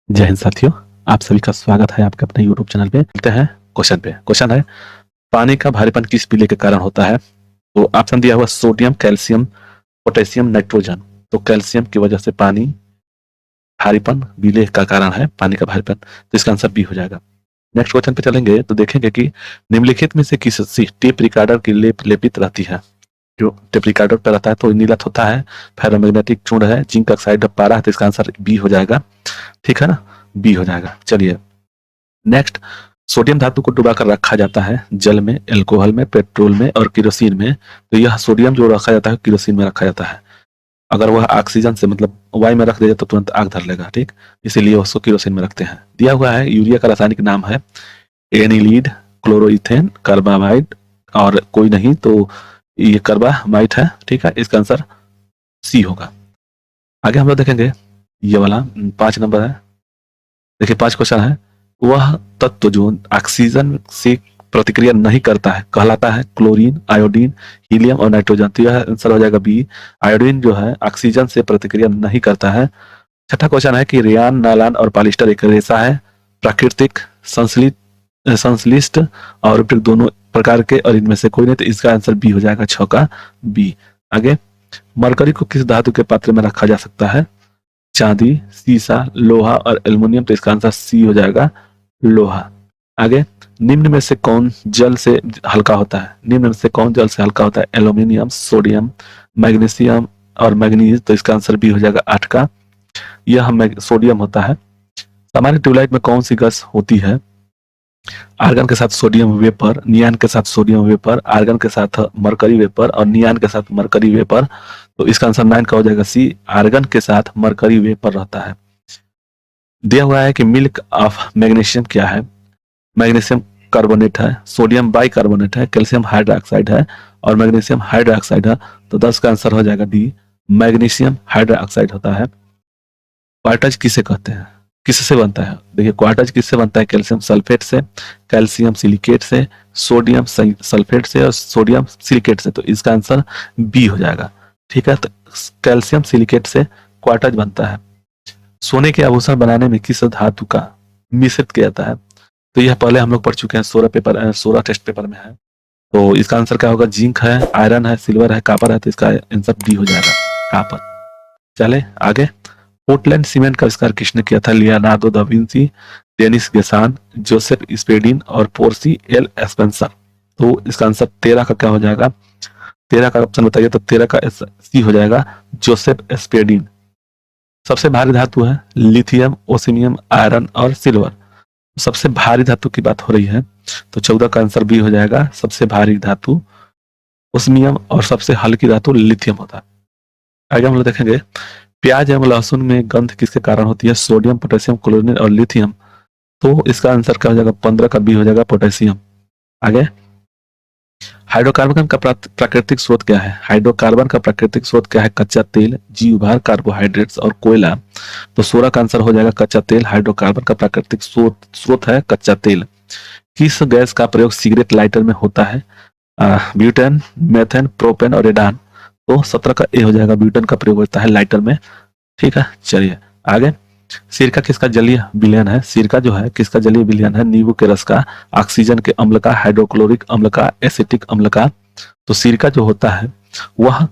जय हिंद साथियों, आप सभी का स्वागत है आपके अपने यूट्यूब चैनल पे। चलते हैं क्वेश्चन पे। क्वेश्चन है, पानी का भारीपन किस विलेय के कारण होता है? तो ऑप्शन दिया हुआ सोडियम, कैल्शियम, पोटेशियम, नाइट्रोजन। तो कैल्शियम की वजह से पानी भारीपन विलेय का कारण है, पानी का भारीपन। तो इसका आंसर बी हो जाएगा। नेक्स्ट क्वेश्चन पे चलेंगे तो देखेंगे कि निम्नलिखित में से किस सी टेप रिकॉर्डर की लेपित रहती है? जो टेप रिकॉर्डर पर रहता है तो नीलत होता है, फेरोमैग्नेटिक चूर्ण है, जिंक ऑक्साइड पारा है। तो इसका आंसर बी हो जाएगा। ठीक है ना, बी हो जाएगा। चलिए नेक्स्ट, सोडियम धातु को डुबाकर रखा जाता है जल में, अल्कोहल में, पेट्रोल में और किरोसिन में। तो यह सोडियम जो रखा जाता है किरोसिन में रखा जाता है। अगर वह ऑक्सीजन से मतलब वायु में रख दिया तो तुरंत आग धर लेगा। ठीक, इसीलिए उसको किरोसिन में रखते हैं। दिया हुआ है यूरिया का रासायनिक नाम है एनिलीड, क्लोरोइथेन, कार्बामाइड और कोई नहीं तो ये कार्बामाइट है। ठीक है, इसका आंसर सी होगा। आगे हम लोग देखेंगे ये वाला 5 नंबर है। देखिए 5 क्वेश्चन है, वह तत्व जो ऑक्सीजन से प्रतिक्रिया नहीं करता है कहलाता है क्लोरीन, आयोडीन, हीलियम और नाइट्रोजन। तो यह आंसर हो जाएगा बी। आयोडीन जो है ऑक्सीजन से प्रतिक्रिया नहीं करता है। छठा क्वेश्चन है कि रेयान, नायलॉन और पॉलिस्टर एक रेशा है, प्राकृतिक, संश्लिष्ट और उपयुक्त दोनों प्रकार के, और इनमें से कोई नहीं। तो इसका आंसर बी हो जाएगा, 6 का बी। आगे, मरकरी को किस धातु के पात्र में रखा जा सकता है? चांदी, सीसा, लोहा और एल्युमिनियम। तो इसका आंसर सी हो जाएगा, लोहा। आगे, निम्न में से कौन जल से हल्का होता है? निम्न में से कौन जल से हल्का होता है? एल्युमिनियम, सोडियम, मैग्नीशियम और मैग्नीज। तो इसका आंसर बी हो जाएगा, 8 का। यह सोडियम होता है। सामान्य ट्यूबलाइट में कौन सी गैस होती है? आर्गन के साथ सोडियम वेपर, नियान के साथ सोडियम वेपर, आर्गन के साथ मरकरी वेपर और नियान के साथ मरकरी वेपर। तो इसका आंसर 9 का हो जाएगा, सी। आर्गन के साथ मरकरी वेपर रहता है। दिया हुआ है कि मिल्क ऑफ मैग्नीशियम क्या है? मैग्नीशियम कार्बोनेट है, सोडियम बाइकार्बोनेट है, कैल्शियम हाइड्रोक्साइड है और मैग्नीशियम हाइड्रोक्साइड है। तो 10 का आंसर हो जाएगा डी, मैग्नीशियम हाइड्रोक्साइड होता है। क्वार्टज किसे कहते हैं? किससे बनता है? देखिए क्वार्टज किससे बनता है? कैल्शियम सल्फेट से, कैल्शियम सिलिकेट से, सोडियम सल्फेट से और सोडियम सिलिकेट से। तो इसका आंसर बी हो जाएगा। ठीक है, तो कैल्शियम सिलिकेट से क्वार्टज बनता है। सोने के आभूषण बनाने में किस धातु का मिश्रित किया जाता है? तो यह पहले हम लोग पढ़ चुके हैं, 16 टेस्ट पेपर में है। तो इसका आंसर क्या होगा? जिंक है, आयरन है, सिल्वर है, कॉपर है। तो इसका आंसर डी हो जाएगा, कॉपर। चले आगे, पोर्टलैंड सीमेंट का आविष्कार किसने किया था? लियोनार्डो दा विंसी, डेनिस गेसान, जोसेफ स्पेडिन और पोर्सी एल स्पेंसर। तो इसका आंसर 13 का क्या हो जाएगा? 13 का ऑप्शन बताइए। तो 13 का सी हो जाएगा, जोसेफ स्पेडिन। सबसे भारी धातु है लिथियम, ओसिमियम, आयरन और सिल्वर। सबसे भारी धातु की बात हो रही है तो 14 का आंसर बी हो जाएगा। सबसे भारी धातु ओस्मियम और सबसे हल्की धातु लिथियम होता है। आगे हम लोग देखेंगे, प्याज एवं लहसुन में गंध किसके कारण होती है? सोडियम, पोटेशियम, क्लोरीन और लिथियम। तो इसका आंसर क्या हो जाएगा? 15 का बी हो जाएगा, पोटेशियम। आगे, हाइड्रोकार्बन का प्राकृतिक स्रोत क्या है? हाइड्रोकार्बन का प्राकृतिक स्रोत क्या है? कच्चा तेल, जीव भार, कार्बोहाइड्रेट्स और कोयला। तो 16 का आंसर हो जाएगा कच्चा तेल। हाइड्रोकार्बन का प्राकृतिक स्रोत है कच्चा तेल। किस गैस का प्रयोग सिगरेट लाइटर में होता है? ब्यूटेन, मेथेन, प्रोपेन और एडान। तो 17 का ए हो जाएगा, ब्यूटेन का प्रयोग होता है लाइटर में। ठीक है, चलिए आगे, सिरका किसका जलीय विलयन है? सिरका जो है किसका जलीय विलयन है? नींबू के रस का, ऑक्सीजन के अम्ल का, हाइड्रोक्लोरिक अम्ल का, एसिटिक अम्ल का। तो सिरका जो होता है वह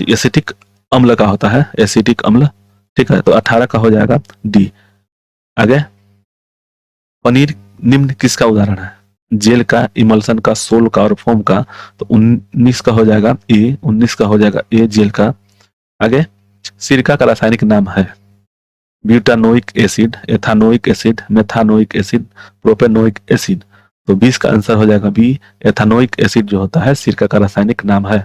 एसिटिक अम्ल का होता है, एसिटिक अम्ल। ठीक है, तो 18 का हो जाएगा डी। आगे, पनीर निम्न किसका उदाहरण है? जेल का, इमल्सन का, सोल का और फोम का। तो 19 का हो जाएगा ए, 19 का हो जाएगा ए, जेल का। आगे, सिरका का रासायनिक नाम है butanoic acid, ethanoic acid, methanoic acid, propanoic acid. तो 20 का आंसर हो जाएगा बी, एथानोइक एसिड जो होता है सिरका का रासायनिक नाम है।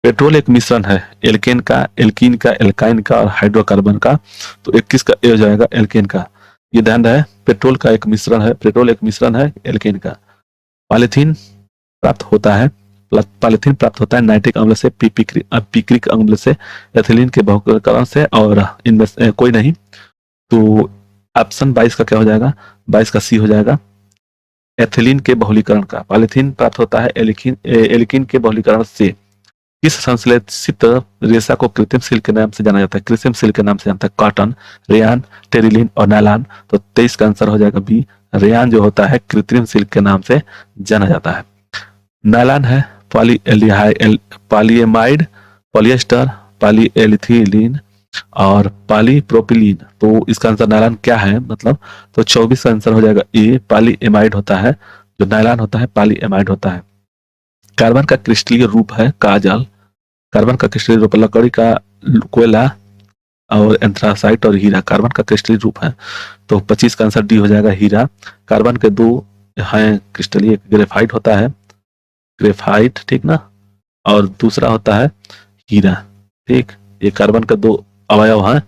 पेट्रोल एक मिश्रण है एल्केन का, एल्कीन का, एल्काइन का और हाइड्रोकार्बन का। तो 21 का ए हो जाएगा, एल्केन का। ये ध्यान रहे, पेट्रोल का एक मिश्रण है, पेट्रोल एक मिश्रण है एल्केन का। पॉलीथीन प्राप्त होता है, पॉलीथीन प्राप्त होता है नाइट्रिक अम्ल से, पिक्रिक अम्ल से, एथिलीन के बहुलकीकरण से और इनमें कोई नहीं। तो ऑप्शन 22 का क्या हो जाएगा? 22 का सी हो जाएगा, एथिलीन के बहुलीकरण का। पॉलीथीन प्राप्त होता है एल्कीन के बहुलीकरण से। किस संश्लेषित रेशा को कृत्रिम सिल्क के नाम से जाना जाता है? कृत्रिम सिल्क के नाम से जानता है कॉटन, रेयान, टेरिलिन और नायलॉन। तो 23 का आंसर हो जाएगा बी। रेयान जो होता है कृत्रिम सिल्क के नाम से जाना जाता है। नायलॉन है पॉलीएमाइड, पॉलिएस्टर, पॉलीएथिलीन और पॉलीप्रोपिलीन। तो इसका आंसर नायलॉन क्या है मतलब, तो 24 का आंसर हो जाएगा ए। पॉलीएमाइड होता है, जो नायलॉन होता है पॉलीएमाइड होता है। कार्बन का क्रिस्टलीय रूप है काजल। कार्बन का क्रिस्टलीय रूप लकड़ी का कोयला और एंथ्रासाइट और हीरा कार्बन का क्रिस्टलीय रूप है। तो 25 का आंसर डी हो जाएगा हीरा। कार्बन के दो हैं क्रिस्टलीय, एक ग्रेफाइट होता है, ग्रेफाइट ठीक ना, और दूसरा होता है हीरा। ठीक, ये कार्बन के दो अवयव हैं।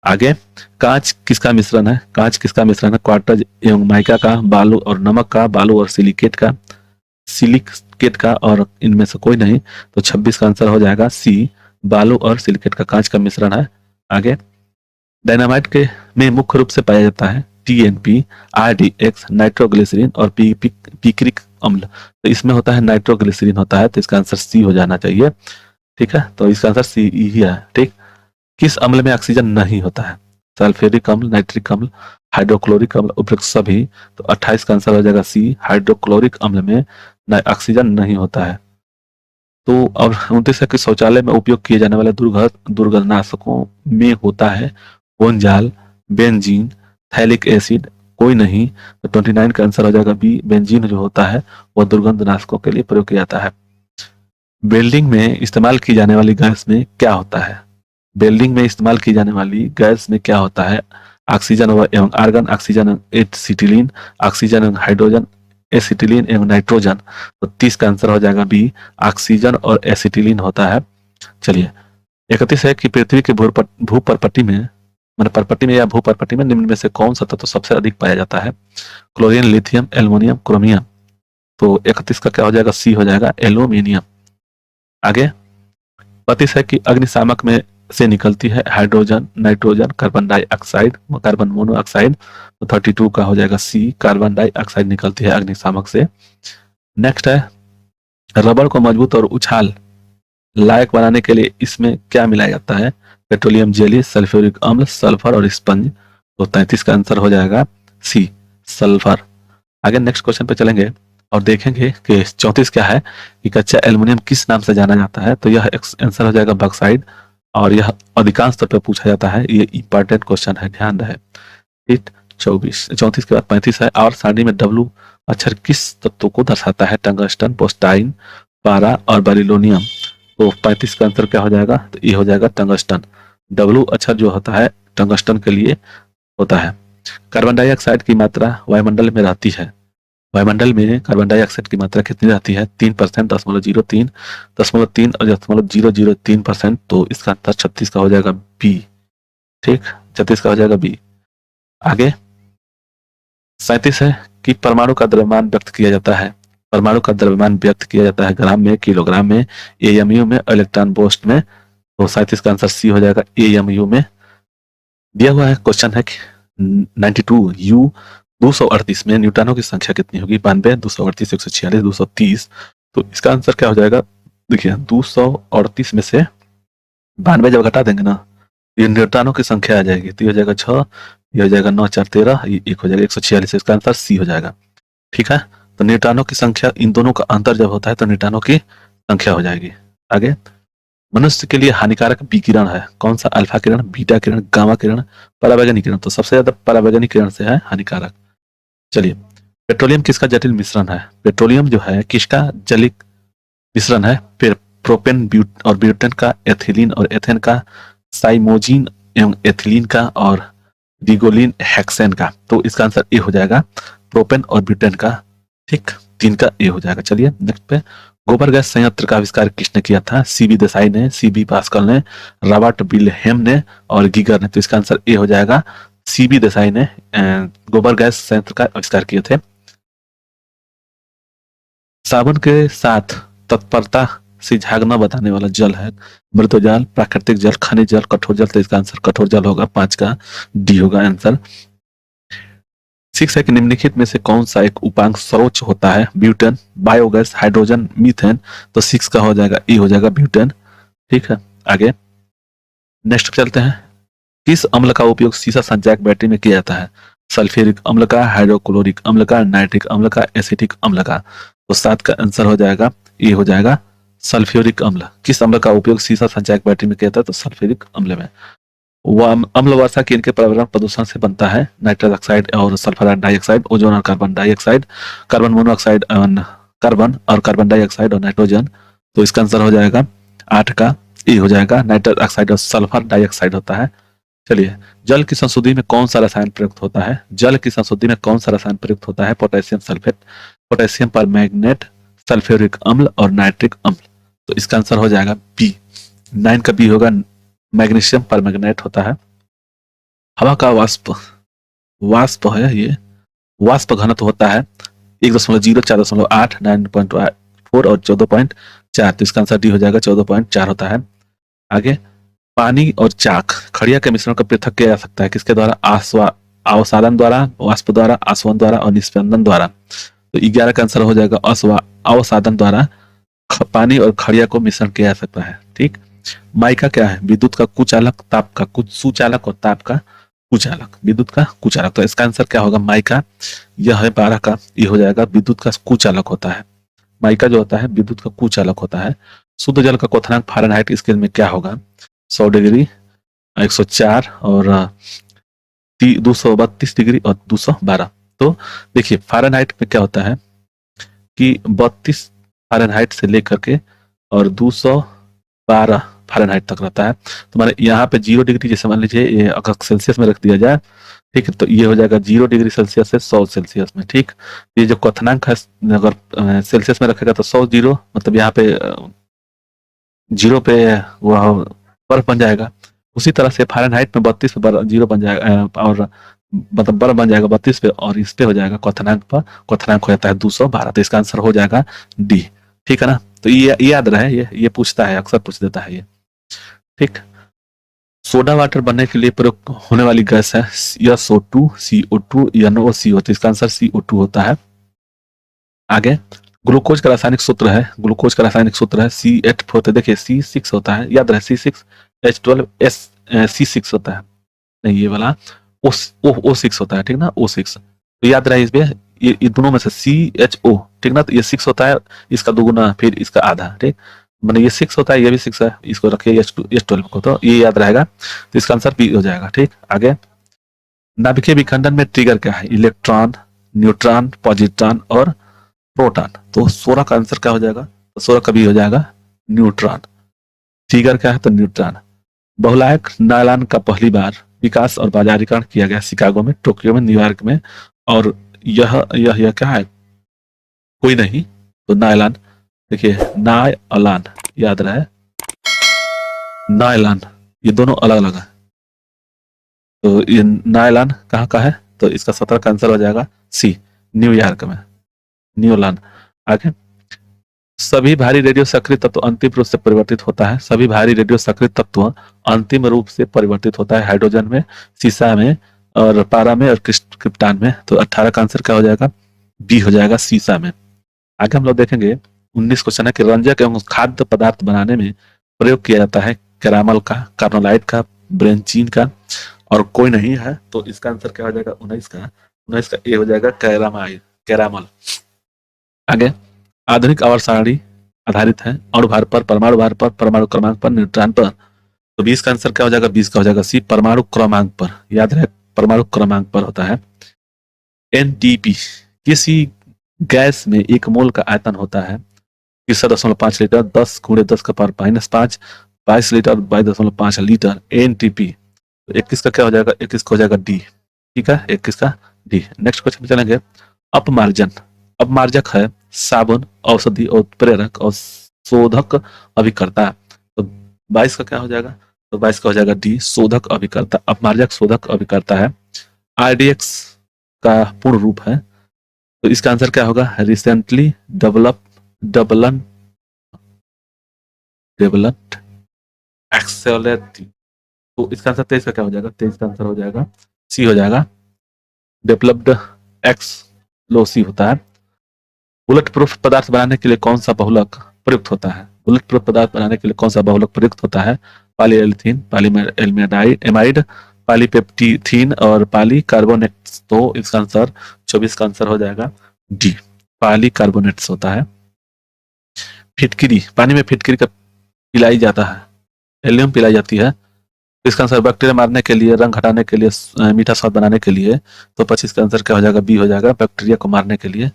आगे, कांच किसका मिश्रण है? कांच किसका मिश्रण है? क्वार्टज एवं माइका का, बालू और नमक का, बालू और सिलिकेट का, सिलिकेट का, और इनमें से कोई नहीं। तो 26 का आंसर हो जाएगा सी, बालू और सिलिकेट का कांच का मिश्रण है। आगे, डायनामाइट के में मुख्य रूप से पाया जाता है टीएनपी, आरडीएक्स, नाइट्रोग्लिसरीन और पिक्रिक अम्ल। तो इसमें होता है नाइट्रोग्लिसरीन होता है, तो इसका आंसर सी हो जाना चाहिए। ठीक है, तो इसका आंसर सी ही है। ठीक, किस अम्ल में ऑक्सीजन नहीं होता है? सल्फ्यूरिक अम्ल, नाइट्रिक अम्ल, हाइड्रोक्लोरिक अम्ल, उपरोक्त सभी। तो 28 का आंसर हो जाएगा सी, हाइड्रोक्लोरिक अम्ल में ऑक्सीजन नहीं होता है। तो अब 29 है कि शौचालय में उपयोग किए जाने वाले दुर्गंधनाशकों में होता है बोनजाल, बेंजीन, थैलिक एसिड, कोई नहीं। तो 29 का आंसर हो जाएगा बी, बेंजीन जो होता है वह दुर्गंधनाशकों के लिए प्रयोग किया जाता है। वेल्डिंग में इस्तेमाल की जाने वाली गैस में क्या होता है? वेल्डिंग में इस्तेमाल की जाने वाली गैस में क्या होता है? ऑक्सीजन एवं आर्गन, ऑक्सीजन एवं एसिटिलीन, ऑक्सीजन एवं हाइड्रोजन, एसिटिलीन एवं नाइट्रोजन। तो 30 का आंसर हो जाएगा बी, ऑक्सीजन और एसिटिलीन होता है। चलिए, 31 है कि पृथ्वी के भूपरपट्टी में, मतलब परपट्टी में या भूपरपट्टी में निम्न में से कौन सा तत्व सबसे अधिक पाया जाता है? Chlorine, lithium, aluminium, chromium. तो 31 का क्या हो जाएगा? सी हो जाएगा, एल्यूमिनियम। आगे, 32 है कि अग्निशामक में से निकलती है hydrogen, nitrogen, carbon dioxide, carbon monoxide. तो 32 का हो जाएगा सी, कार्बन डाइऑक्साइड निकलती है अग्निशामक से। नेक्स्ट है, रबर को मजबूत और उछाल लायक बनाने के लिए इसमें क्या मिलाया जाता है? पेट्रोलियम जेली, सल्फ्यूरिक अम्ल, सल्फर और स्पंज। तो 33 का आंसर हो जाएगा सी, सल्फर। आगे नेक्स्ट क्वेश्चन पे चलेंगे और देखेंगे कि 34 क्या है कि कच्चा एल्युमिनियम किस नाम से जाना जाता है? तो यह आंसर हो जाएगा बॉक्साइड, और यह अधिकांश तौर पर पूछा जाता है, ये इंपॉर्टेंट क्वेश्चन है, ध्यान रहे। ठीक, 34 के बाद 35 है, और सारणी में डब्लू अक्षर किस तत्व को दर्शाता है? टंगस्टन, पोस्टाइन, पारा और बेरिलोनियम। तो 35 का आंसर क्या हो जाएगा? तो ये हो जाएगा टंगस्टन। डब्लू अक्षर जो होता है टंगस्टन के लिए होता है। कार्बन डाइऑक्साइड की मात्रा वायुमंडल में रहती है, वायुमंडल में कार्बन डाइऑक्साइड की मात्रा कितनी रहती है? 3%, 0.03, 0.3 और 0.003%। तो इसका आंसर 36 का हो जाएगा बी। ठीक, 36 का हो जाएगा बी। आगे 37 है कि परमाणु का द्रव्यमान व्यक्त किया जाता है, परमाणु का द्रव्यमान व्यक्त किया जाता है ग्राम में, किलोग्राम में, एएमयू में, इलेक्ट्रॉन वोल्ट में। तो 37 का आंसर सी हो जाएगा, एएमयू में। दिया हुआ है क्वेश्चन है कि 92 यू 238 में न्यूटनों की संख्या कितनी होगी? 92, 238, 146, 230। तो इसका आंसर क्या हो जाएगा? देखिए, 238 में से 92 जब घटा देंगे ना, ये न्यूटनों की संख्या आ जाएगी। तो ये हो जाएगा 6, ये हो जाएगा 9 4 13, ये एक हो जाएगा 146। इसका आंसर सी हो जाएगा। ठीक है, तो न्यूटनों की संख्या, इन दोनों का अंतर जब होता है तो न्यूटनों की संख्या हो जाएगी। आगे, मनुष्य के लिए हानिकारक विकिरण है कौन सा? अल्फा किरण, बीटा किरण, गामा किरण, पराबैंगनी किरण। तो सबसे ज्यादा पराबैंगनी किरण से है हानिकारक। चलिए, पेट्रोलियम किसका जटिल मिश्रण है? पेट्रोलियम जो है किसका जलिक मिश्रण है? फिर प्रोपेन और ब्यूटेन का, एथिलीन और एथेन का, साइमोजीन एवं एथिलीन का, और डिगोलिन हेक्सेन का। तो इसका आंसर ए हो जाएगा, प्रोपेन और ब्यूटेन का। ठीक, 3 का ए हो जाएगा। चलिए नेक्स्ट पे, गोबर गैस संयंत्र का आविष्कार किसने किया था? सीबी देसाई ने, सीबी पास्कल ने, रॉबर्ट विल्हेम ने और गीगर ने। तो इसका आंसर ए हो जाएगा, सीबी देसाई ने गोबर गैस संयंत्र का आविष्कार किए थे। साबुन के साथ तत्परता से झागना बताने वाला जल है मृदु जल, प्राकृतिक जल, खनिज जल, कठोर जल। तो इसका आंसर कठोर जल होगा, 5 का डी होगा आंसर। 6 है कि निम्नलिखित में से कौन सा एक उपांक सर्वोच्च होता है? Butane, biogas, hydrogen, methane. तो 6 का हो जाएगा ई हो जाएगा ब्यूटेन। ठीक है, आगे नेक्स्ट चलते हैं। किस अम्ल का उपयोग सीसा संचायक बैटरी में किया जाता है? सल्फ्यूरिक अम्ल का, हाइड्रोक्लोरिक अम्ल का, नाइट्रिक अम्ल का, एसिटिक अम्ल का। तो 7 का आंसर हो जाएगा ये हो जाएगा सल्फ्यूरिक अम्ल। किस अम्ल का उपयोग सीसा संचायक बैटरी में किया जाता है? तो सल्फ्यूरिक अम्ल में। अम्ल वर्षा किनके पर्यावरण प्रदूषण से बनता है? नाइट्रस ऑक्साइड और सल्फर डाइऑक्साइड, ओजोन और carbon dioxide, carbon monoxide, carbon और कार्बन डाइऑक्साइड और नाइट्रोजन। तो इसका आंसर हो जाएगा 8 का ये हो जाएगा नाइट्रस ऑक्साइड और सल्फर डाइऑक्साइड होता है। चलिए, जल की संशुद्धि में कौन सा रसायन प्रयुक्त होता है? जल की संशुद्धि में कौन सा रसायन प्रयुक्त होता है? Potassium sulphate, potassium permanganate, sulphuric अम्ल और नाइट्रिक अम्ल। तो इसका आंसर हो जाएगा बी। 9 का बी होगा मैग्नीशियम परमैंगनेट होता है। हवा का वाष्प वाष्प है ये, वाष्प घनत्व होता है 1.0, 4.8, 9.4 और 14.4। तो इसका आंसर डी हो जाएगा 14.4 होता है। आगे, पानी और चाक खड़िया के मिश्रण को पृथक किया जा सकता है किसके द्वारा? अवसादन द्वारा, वाष्प द्वारा, आसवन द्वारा और निस्पंदन द्वारा। तो 11 का आंसर हो जाएगा अवसादन द्वारा पानी और खड़िया को मिश्रण किया जा सकता है। ठीक, माइका क्या है? विद्युत का कुचालक, ताप का सुचालक और ताप का कुचालक, विद्युत का कुचालक। तो इसका आंसर क्या होगा? माइका यह है 12 का, ये हो जाएगा विद्युत का कुचालक होता है। माइका जो होता है विद्युत का कुचालक होता है। शुद्ध जल का क्वथनांक फ़ारेनहाइट स्केल में क्या होगा? 100 डिग्री, 104 और 232 डिग्री और 212। तो देखिए फ़ारेनहाइट में क्या होता है कि 32 फ़ारेनहाइट से लेकर के और 212 फ़ारेनहाइट तक रहता है। तो माने यहाँ पे 0 डिग्री, जैसे मान लीजिए ये अगर सेल्सियस में रख दिया जाए, ठीक है, तो ये हो जाएगा 0 डिग्री सेल्सियस से 100 सेल्सियस में। ठीक, ये जो क्वथनांक है अगर सेल्सियस में रखेगा तो 100 जीरो, मतलब यहाँ पे 0 पे वह बर्फ बन जाएगा। उसी तरह से फ़ारेनहाइट में 32 पे 0 बन जाएगा और मतलब बर्फ बन जाएगा 32 पे, और इस पे हो जाएगा क्वथनांक पर, क्वथनांक हो जाता है 212। तो इसका आंसर हो जाएगा डी। ठीक है ना? तो ये याद रहे, ये पूछता है, अक्सर पूछ देता है ये। ठीक, सोडा वाटर बनने के लिए प्रयोग होने वाली गैस है SO2, CO2 या NOCO। तो इसका आंसर CO2 होता है। आगे, ग्लूकोज का रासायनिक सूत्र है, ग्लूकोज का रासायनिक सूत्र है CH4। तो देखिए C6 होता है, याद रहे C6H12S C6 होता है, नहीं ये वाला O6 होता है। ठीक ना, O6। तो याद रहे इसमें ये दोनों में से CHO, ठीक ना, तो ये 6 होता है, इसका दोगुना फिर इसका आधा। ठीक, मैंने ये 6 होता है, ये भी 6 है, इसको रखिए H12 को, तो ये याद रहेगा। तो इसका आंसर बी हो जाएगा। ठीक, आगे, नाभिकीय विखंडन में ट्रिगर क्या है? इलेक्ट्रॉन, न्यूट्रॉन, पॉजिट्रॉन और प्रोटॉन। तो 16 का आंसर क्या हो जाएगा? तो 16 का भी हो जाएगा न्यूट्रॉन। ट्रिगर क्या है? तो न्यूट्रॉन। बहुलायक नायलॉन का पहली बार विकास और बाजारीकरण किया गया शिकागो में, टोक्यो में, न्यूयॉर्क में। और यह क्या है? कोई नहीं, तो नायलॉन। देखिए नायलॉन, याद रहे नायलॉन, ये दोनों अलग अलग है। तो ये नायलॉन कहाँ का है? तो इसका 17 का आंसर हो जाएगा सी, न्यूयॉर्क में, न्यूयॉर्क। आगे, सभी भारी रेडियो सक्रिय तत्व अंतिम रूप से परिवर्तित होता है, सभी भारी रेडियो सक्रिय तत्व अंतिम रूप से परिवर्तित होता है हाइड्रोजन में, सीसा में और पारा में और क्रिप्टॉन में। तो 18 का आंसर क्या हो जाएगा? बी हो जाएगा, सीसा में। आगे हम लोग देखेंगे 19 क्वेश्चन है कि रंजक एवं खाद्य पदार्थ बनाने में प्रयोग किया जाता है कैरामल का, कार्नोलाइट का, ब्रेंचीन का और कोई नहीं है। तो इसका आंसर क्या हो जाएगा? 19 का ए हो जाएगा कैरामल। आगे, आधुनिक आवर्त सारणी आधारित है अणु भार पर, परमाणु भार पर, परमाणु क्रमांक पर, न्यूट्रॉन पर। तो 20 का आंसर क्या हो जाएगा? 20 का हो जाएगा सी, परमाणु क्रमांक पर। याद रहे परमाणु क्रमांक पर होता है। एनटीपी, किसी गैस में 1 मोल का आयतन होता है 3.5 लीटर, 10 × 10 का पावर -5, 22 लीटर, 22.5 लीटर एनटीपी। तो 21 का क्या हो जाएगा? 21 का हो जाएगा डी। ठीक है, 21 का डी। नेक्स्ट क्वेश्चन पे चलेंगे। अपमार्जन, अपमार्जक है साबुन, औषधि और प्रेरक और शोधक अभिकर्ता। तो 22 का क्या हो जाएगा? तो 22 का हो जाएगा डी, शोधक अभिकर्ता। अपमार्जक शोधक अभिकर्ता है। आरडीएक्स का पूर्ण रूप है, तो इसका आंसर क्या होगा? Recently developed accelerative. तो इसका आंसर 23 का क्या हो जाएगा? 23 का आंसर हो जाएगा सी, हो जाएगा डेवलप्ड एक्सप्लोसिव होता है। बुलेट प्रूफ पदार्थ बनाने के लिए कौन सा बहुलक प्रयुक्त होता है? बुलेट प्रूफ पदार्थ बनाने के लिए कौन सा बहुलक प्रयुक्त होता है? पॉलीएथिलीन, पॉलीएमाइड, पॉलीपेप्टीथीन और पॉलीकार्बोनेट्स। तो इसका आंसर 24 का आंसर हो जाएगा डी, पॉलीकार्बोनेट्स होता है। फिटकिरी, पानी में फिटकिरी का पिलाई जाता है, एलियम पिलाई जाती है। इसका आंसर बैक्टीरिया मारने के लिए, रंग हटाने के लिए, मीठा स्वाद बनाने के लिए। तो 25 का आंसर क्या हो जाएगा? बी हो जाएगा, बैक्टीरिया को मारने के लिए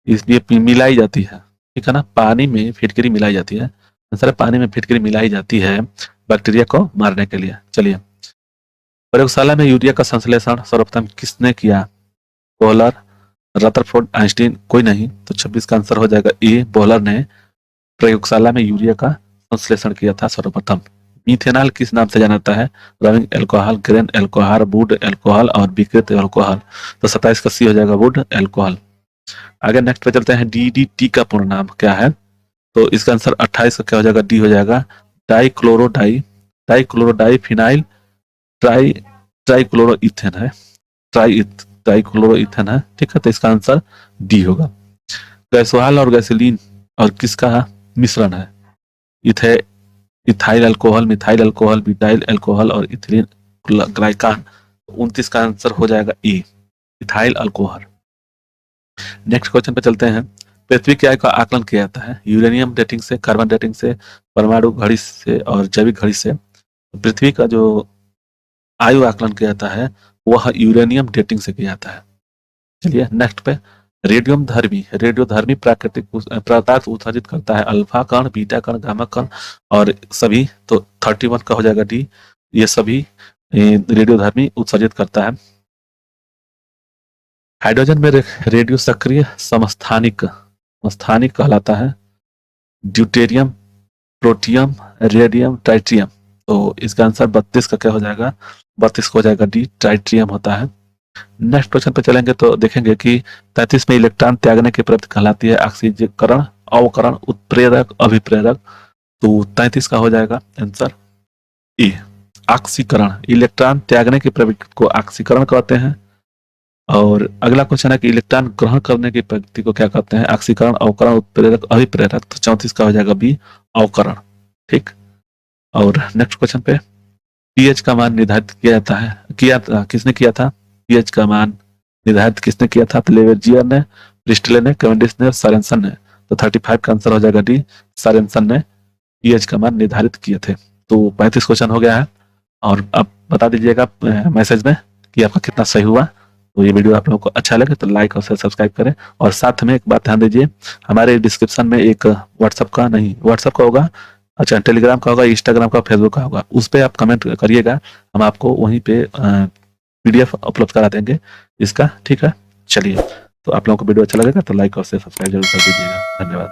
इसलिए मिलाई जाती है। ठीक है ना, पानी में फिटकरी मिलाई जाती है। आंसर है पानी में फिटकरी मिलाई जाती है बैक्टीरिया को मारने के लिए। चलिए, प्रयोगशाला में यूरिया का संश्लेषण सर्वप्रथम किसने किया? बोहलर, रदरफोर्ड, आइंस्टीन, कोई नहीं। तो 26 का आंसर हो जाएगा ए, बोहलर ने प्रयोगशाला में यूरिया का संश्लेषण किया था सर्वप्रथम। मिथेनॉल किस नाम से जाना जाता है? रविंग alcohol, grain alcohol, would alcohol और विकृत एल्कोहल। तो 27 का सी हो जाएगा वुड एल्कोहल। आगे नेक्स्ट पे चलते हैं, डीडीटी का पूर्ण नाम क्या है? तो इसका आंसर 28 का क्या हो जाएगा? डी हो जाएगा, डाइक्लोरोडाई फिनाइल ट्राइक्लोरोइथेन है, ट्राइक्लोरोइथेन है। ठीक है, तो इसका आंसर डी होगा। गैसोहॉल और गैसोलीन और किसका मिश्रण है? इथे ethyl alcohol, methyl alcohol, butyl alcohol और इथिलीन ग्लाइकान। 29 का आंसर हो जाएगा ए, इथाइल अल्कोहल। नेक्स्ट क्वेश्चन पे चलते हैं, पृथ्वी की आयु का आकलन किया जाता है? यूरेनियम डेटिंग से, कार्बन डेटिंग से, परमाणु घड़ी से और जैविक घड़ी से। पृथ्वी का जो आयु आकलन किया जाता है वह यूरेनियम डेटिंग से किया जाता है। चलिए नेक्स्ट पे, रेडियोधर्मी प्राकृतिक पदार्थ उत्सर्जित करता है? अल्फा कण, बीटा कण, गामा कण और सभी। तो 31 का हो जाएगा डी, ये सभी रेडियोधर्मी उत्सर्जित करता है। हाइड्रोजन में रेडियो सक्रिय समस्थानिक कहलाता है? Deuterium, protium, radium, ट्राइट्रियम। तो इसका आंसर 32 का क्या हो जाएगा? 32 को हो जाएगा डी, ट्राइट्रियम होता है। नेक्स्ट क्वेश्चन पे चलेंगे तो देखेंगे कि 33 में इलेक्ट्रॉन त्यागने की प्रवृत्ति कहलाती है? ऑक्सीकरण, अवकरण, उत्प्रेरक, अभिप्रेरक। तो 33 का हो जाएगा आंसर ए, ऑक्सीकरण। इलेक्ट्रॉन त्यागने की प्रवृत्ति को ऑक्सीकरण कहते हैं। और अगला क्वेश्चन है कि इलेक्ट्रॉन ग्रहण करने की प्रवृत्ति को क्या कहते हैं? ऑक्सीकरण, अवकरण, उत्प्रेरक, अभिप्रेरक। तो 34 का हो जाएगा बी, अवकरण। ठीक। और नेक्स्ट क्वेश्चन पे, पीएच का मान निर्धारित किया जाता है, किसने किया था? पीएच का मान निर्धारित किसने किया था? तो लेवेजियर ने, प्रिस्टले ने, कैवेंडिश ने, सरेंसन ने। तो 35 का आंसर हो जाएगा डी, सरेंसन ने पीएच का मान निर्धारित किए थे। तो 35 क्वेश्चन हो गया है। और अब बता दीजिएगा मैसेज में कि आपका कितना सही हुआ। तो ये वीडियो आप लोगों को अच्छा लगे तो लाइक और सब्सक्राइब करें। और साथ में एक बात ध्यान दीजिए, हमारे डिस्क्रिप्शन में एक व्हाट्सएप का होगा, अच्छा टेलीग्राम का होगा, इंस्टाग्राम का, फेसबुक का होगा। उस पर आप कमेंट करिएगा, हम आपको वहीं पे पीडीएफ उपलब्ध करा देंगे इसका। ठीक है, चलिए, तो आप लोगों को वीडियो अच्छा लगेगा तो लाइक और सब्सक्राइब जरूर कर दीजिएगा। धन्यवाद।